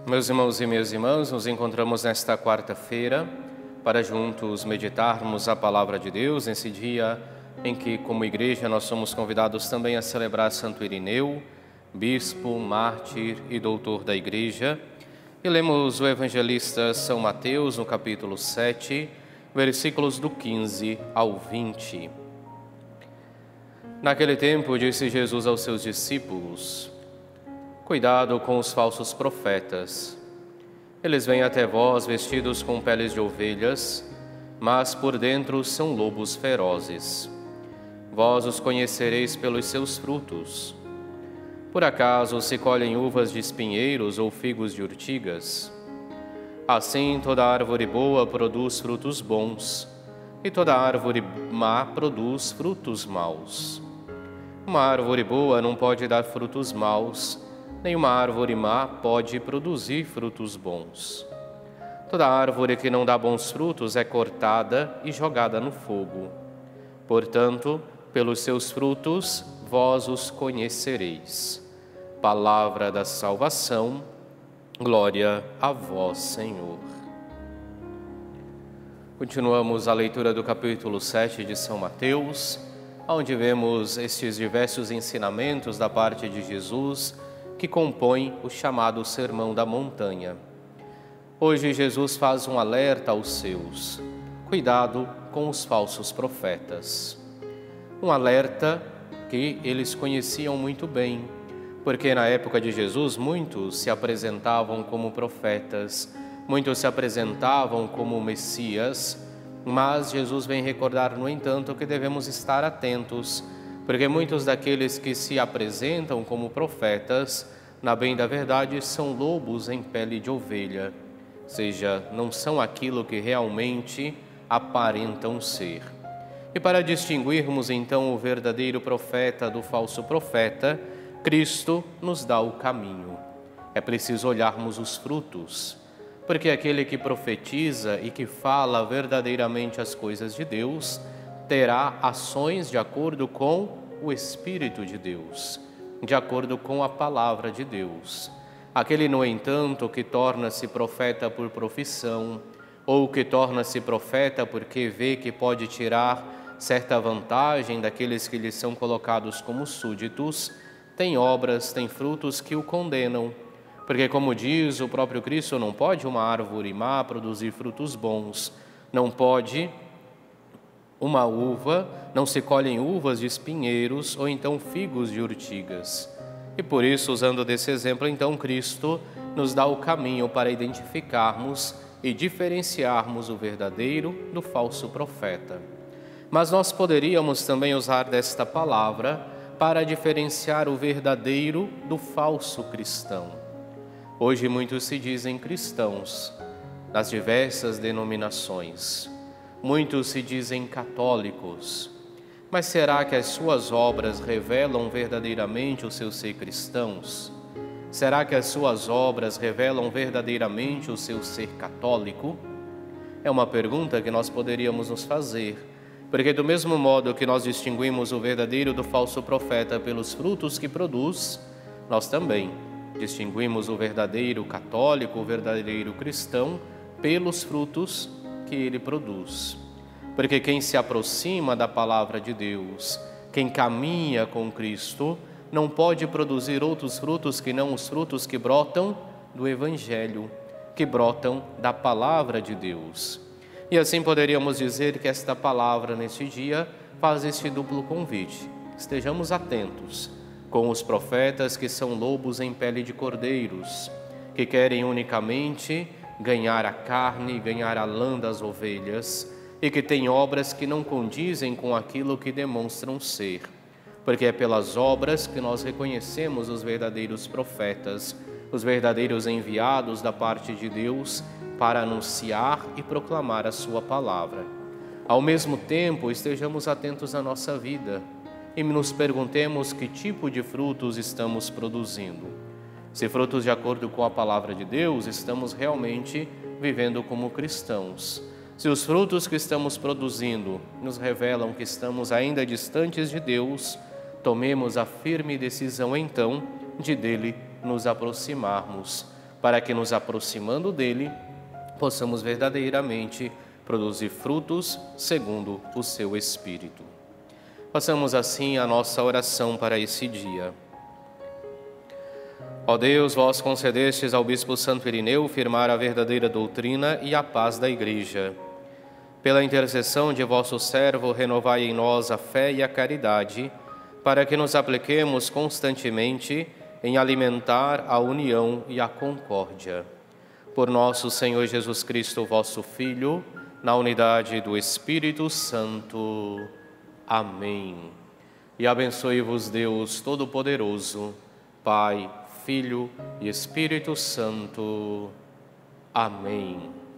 Meus irmãos e minhas irmãs, nos encontramos nesta quarta-feira para juntos meditarmos a palavra de Deus, nesse dia em que, como igreja, nós somos convidados também a celebrar Santo Irineu, bispo, mártir e doutor da igreja. E lemos o evangelista São Mateus, no capítulo 7, versículos do 15 ao 20. Naquele tempo, disse Jesus aos seus discípulos: cuidado com os falsos profetas. Eles vêm até vós vestidos com peles de ovelhas, mas por dentro são lobos ferozes. Vós os conhecereis pelos seus frutos. Por acaso se colhem uvas de espinheiros ou figos de urtigas? Assim toda árvore boa produz frutos bons, e toda árvore má produz frutos maus. Uma árvore boa não pode dar frutos maus, nem uma árvore má pode produzir frutos bons. Toda árvore que não dá bons frutos é cortada e jogada no fogo. Portanto, pelos seus frutos vós os conhecereis. Palavra da salvação, glória a vós, Senhor. Continuamos a leitura do capítulo 7 de São Mateus, onde vemos estes diversos ensinamentos da parte de Jesus que compõem o chamado Sermão da Montanha. Hoje Jesus faz um alerta aos seus: cuidado com os falsos profetas. Um alerta que eles conheciam muito bem, porque na época de Jesus muitos se apresentavam como profetas, muitos se apresentavam como Messias, mas Jesus vem recordar, no entanto, que devemos estar atentos, porque muitos daqueles que se apresentam como profetas, na bem da verdade, são lobos em pele de ovelha, ou seja, não são aquilo que realmente aparentam ser. E para distinguirmos então o verdadeiro profeta do falso profeta, Cristo nos dá o caminho. É preciso olharmos os frutos, porque aquele que profetiza e que fala verdadeiramente as coisas de Deus terá ações de acordo com o Espírito de Deus, de acordo com a palavra de Deus. Aquele, no entanto, que torna-se profeta por profissão, ou que torna-se profeta porque vê que pode tirar certa vantagem daqueles que lhe são colocados como súditos, tem obras, tem frutos que o condenam. Porque, como diz o próprio Cristo, não pode uma árvore má produzir frutos bons, não pode uma uva, não se colhem uvas de espinheiros ou então figos de urtigas. E por isso, usando desse exemplo, então, Cristo nos dá o caminho para identificarmos e diferenciarmos o verdadeiro do falso profeta. Mas nós poderíamos também usar desta palavra para diferenciar o verdadeiro do falso cristão. Hoje muitos se dizem cristãos, nas diversas denominações. Muitos se dizem católicos. Mas será que as suas obras revelam verdadeiramente o seu ser cristãos? Será que as suas obras revelam verdadeiramente o seu ser católico? É uma pergunta que nós poderíamos nos fazer, porque do mesmo modo que nós distinguimos o verdadeiro do falso profeta pelos frutos que produz, nós também distinguimos o verdadeiro católico, o verdadeiro cristão, pelos frutos que ele produz. Porque quem se aproxima da palavra de Deus, quem caminha com Cristo, não pode produzir outros frutos que não os frutos que brotam do Evangelho, que brotam da palavra de Deus. E assim poderíamos dizer que esta palavra, neste dia, faz este duplo convite. Estejamos atentos com os profetas que são lobos em pele de cordeiros, que querem unicamente ganhar a carne, ganhar a lã das ovelhas, e que têm obras que não condizem com aquilo que demonstram ser. Porque é pelas obras que nós reconhecemos os verdadeiros profetas, os verdadeiros enviados da parte de Deus para anunciar e proclamar a sua palavra. Ao mesmo tempo, estejamos atentos à nossa vida e nos perguntemos que tipo de frutos estamos produzindo. Se frutos de acordo com a palavra de Deus, estamos realmente vivendo como cristãos. Se os frutos que estamos produzindo nos revelam que estamos ainda distantes de Deus, tomemos a firme decisão então de dele nos aproximarmos, para que, nos aproximando dele, possamos verdadeiramente produzir frutos segundo o seu Espírito. Façamos assim a nossa oração para esse dia. Ó Deus, vós concedestes ao Bispo Santo Irineu firmar a verdadeira doutrina e a paz da Igreja. Pela intercessão de vosso servo, renovai em nós a fé e a caridade, para que nos apliquemos constantemente em alimentar a união e a concórdia. Por nosso Senhor Jesus Cristo, vosso Filho, na unidade do Espírito Santo. Amém. E abençoe-vos Deus Todo-Poderoso, Pai, Filho e Espírito Santo. Amém.